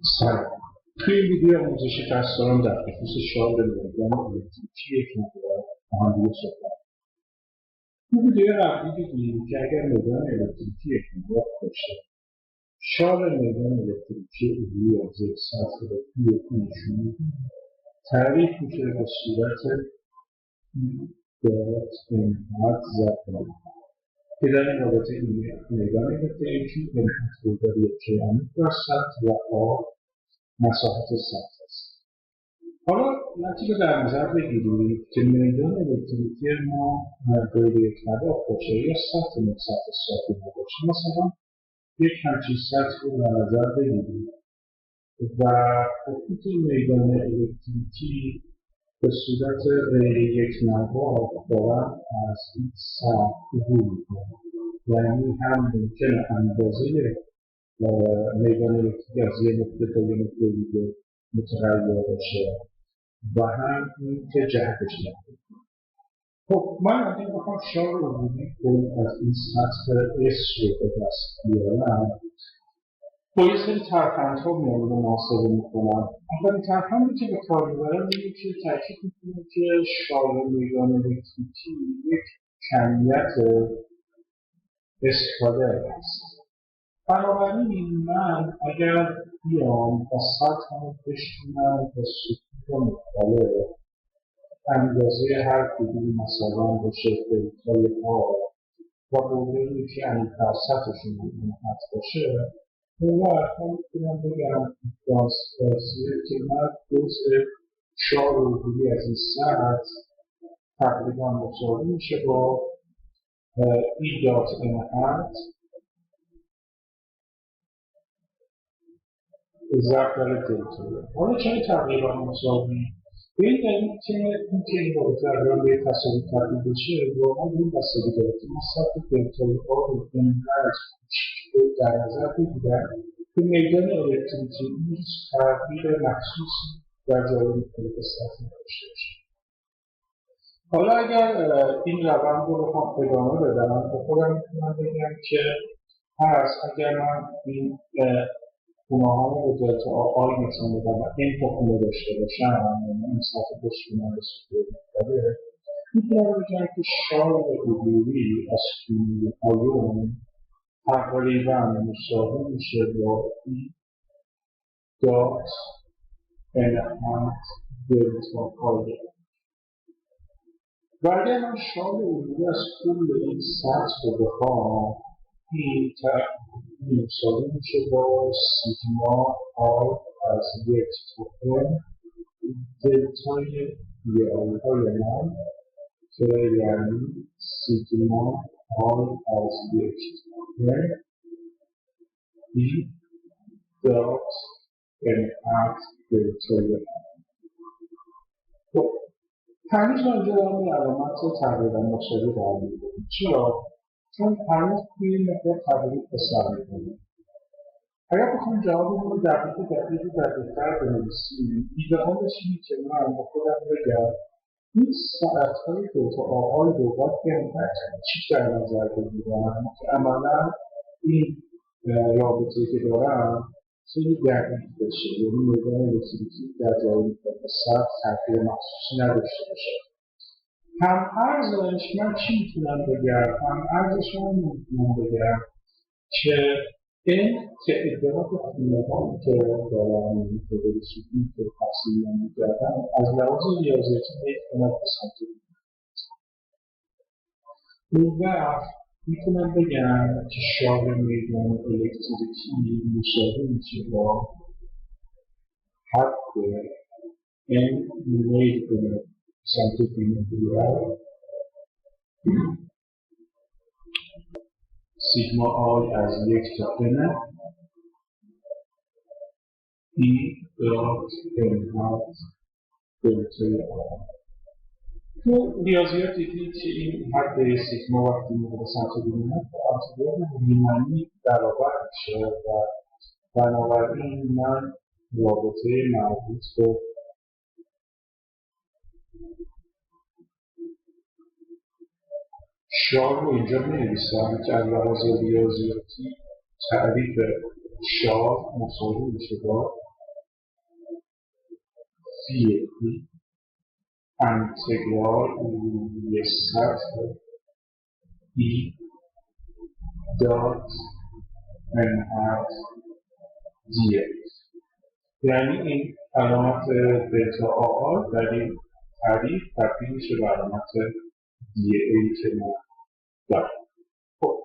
سلام. توی این ویدیو آموزش درس دارم در خصوص شارژ میدان الکتریکی یک مقدار با هم دیگه صحبت. تو ویدیو قبلی دیدیم که اگر میدان الکتریکی یک مقدار باشه، شارژ میدان الکتریکی عضوی از یک سطح به توی نشون تعریف میشه به صورت دات ضرب که در این رابطه میدان الکتریکی انحصار یک کیهانی در سطح و آ مساحت سطح است. حالا نتیجه در نظر بگیرید که میدان الکتریکی ما غیر یک نواخت باشه یا سطح سطح ساکن باشه. مثلا یک همچین سطح رو در نظر بگیرید و خطوط میدان الکتریکی به صورت غیر یک نواخت دارن از این سطح عبور میکنن. یعنی هم ممکنه اندازه میدان الکتریکی از یک نقطه تا یک نقطه دیگه متغیر باشه و هم اینکه جهتش تغییر کنه. خب من اگه بخوام شارژ عمومی رو از این سطح S رو به دست بیارم، با یه سری ترفندها میان رو محاسبه میکنم. اولین ترفندی که به کار میبرم اینه که تاکید میکنم که شارژ میدان الکتریکی یک کمیت اسکالر است. بنابراین من اگر بیام با سطحمو بشکنم با سطوح مختلف اندازه هر کدوم مثلا باشه دلتای آ و بوده‌ای که عمیق‌تر سطحشون منحط باشه، اون وقت من میتونم بگم داستانیه که من جزء شارژ عضوی از این سطح تقریبا مساوی میشه با ای دات منحط ضرب در دلتایی. حالا چرا تقریبا مساوی؟ به این دلیل که این رابطه اگر به تصادف تبدیل بشه واقعا این بستگی داره که ما سطح دلتایی ها رو اینقدر کوچیک در نظر بگیرن که میدان الکتریکی هیچ تغییر مخصوصی در جای مختلف سطح داشته باشه. حالا اگر این روند رو بخوام ادامه بدم به خودم میتونم بگم که پس اگر من این خونه ها رو به دلتا آی نشون بدم و این تا خونه داشته باشم یعنی این سطح بشکنم به سطح مختلف، میتونم بگم که شارژ عبوری از خونه آیون تقریبا مساوی میشه با ای دات منحط دلتا آی. و اگر من شارژ عبوری از کل این سطح رو بخوام، این مساوی میشه با سیگما آی از یک تا n دلتای ریالی های من که یعنی سیگما آی از یک تا n ای دات منحط دلتای من. خب هنوز ما اینجا دارم این علامت تقریبا مساوی قرار میدیم. چرا؟ چون هنوز توی این مقدار تغییر پسر میکنیم. اگر بخوام جوابمون رو دقیق‌تر بنویسیم، ایدئالش اینه که من با خودم بگم این ساعت‌های دلتا آهای رو باید بهتر چی در نظر بگیرم که عملا این رابطه‌ای که دارم خیلی دقیق بشه، یعنی میدان الکتریکی در جای مختلف سطح تغییر مخصوصی نداشته باشه. هم ارزش من چی میتونم بگم؟ هم ارزش من میتونم بگم که این تعداد خونه‌هایی که دارن تعداد سکونی که تقسیم می‌کردن از لحاظ ریاضیاتی احتمال به سمت اون وقت میتونم بگم که شارژ میدان الکتریکی مساوی میشه با حد n میل به سمت دیگر سیگما آی از یک تا n ای دات منحط دلتای آی. تو ریاضیات دیدید که این حد سیگما وقتی میره به سمت دیگر با ارتباط ریمانی برابر میشه و بنابراین من رابطه مربوط به شارژ رو اینجا می‌نویسم که از لحاظ ریاضیاتی تعریف شارژ مساوی میشه با دیگری انتگرال روی سطح ای دات منحت دی یعنی این علامت دلتا آر در این تعریف تبدیل میشه به علامت دی ای که ما داریم. خب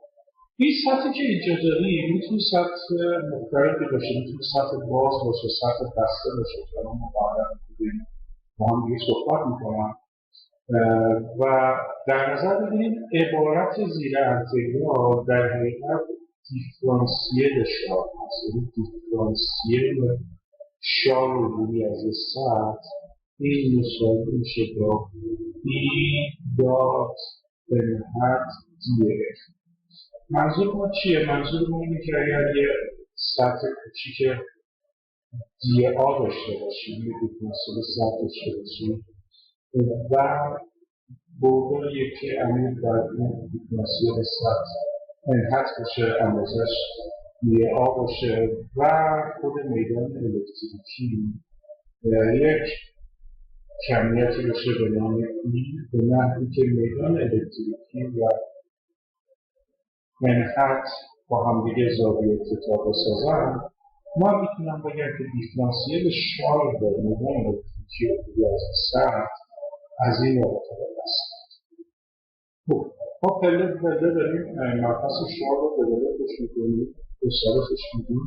این سطحی که اینجا داریم میتونه سطح مختلفی باشه، میتونه سطح باز باشه، سطح بسته باشه که الان مقابل می‌کنیم با هم دیگه صحبت میکنم و در نظر بگیریم عبارت زیر انتگرال در حقیقت دیفرانسیل شال هست، یعنی دیفرانسیل شال روی از سطح این مساوی میشه با ای دات منحت دی اف. منظور ما چیه؟ منظور ما اینه که اگر یه سطح کوچیک دی آ داشته باشیم، یه دیفرانسیل سطح داشته باشیم و برداری که عمیق در این دیفرانسیل سطح منحت باشه، اندازش دی آ باشه و خود میدان الکتریکی یک کمیتی باشه به نام ای، به نحوی که میدان الکتریکی و منحت با همدیگه زاویه تتا بسازن. ما میتونم بگم که دیفرانسیل شال در میدان الکتریکی روی از سطح از این رابطه است. خب ما پله پله داریم مبحث شال رو به دلتش میکنیم، به صرفش میدیم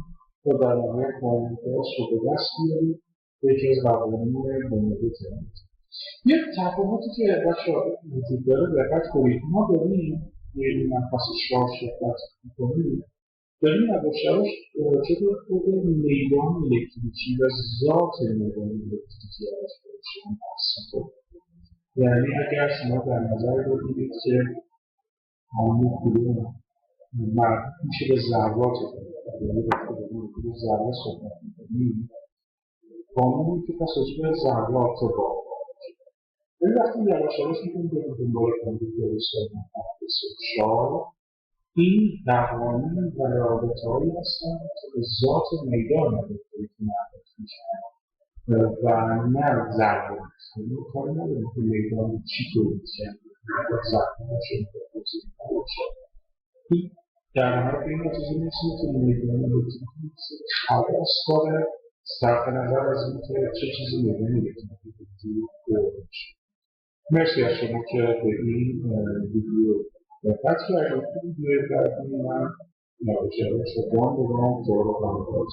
و در نهایت قانون‌داش رو به دست میاریم به یکی از قوانین بنیادی ترمید. یک تفاوتی که بچه‌ها وجود داره دقت کنید، ما داریم این مبحث شال صحبت میکنیم، داریم نوشته‌اش راجع به خود میدان الکتریکی و ذات میدان الکتریکی ازش بحث. یعنی اگر شما در نظر بگیرید که قانون کلوم مربوط میشه به ذرات، یعنی به خود ذره صحبت میکنیم، قانونی که پس راجع به ذرات واقع این وقتی یواش یواش میتونیم بریم دنبال قانون درست مبحث شال، این قوانین و رابطه‌هایی هستند که به ذات میدان الکتریکی مربوط میشن و نه ذرات. یعنی کاری نداریم که میدان چی تولید میشه، ذره باشه باشه. این در نهایت به این نتیجه میرسیم که میدان الکتریکی خواص داره صرف نظر از اینکه چه چیزی میدان الکتریکی باشه. مرسی از شما که به این ویدیو دقت کردید. ویدیو بعدی من نوشته‌اش رو دارم جواب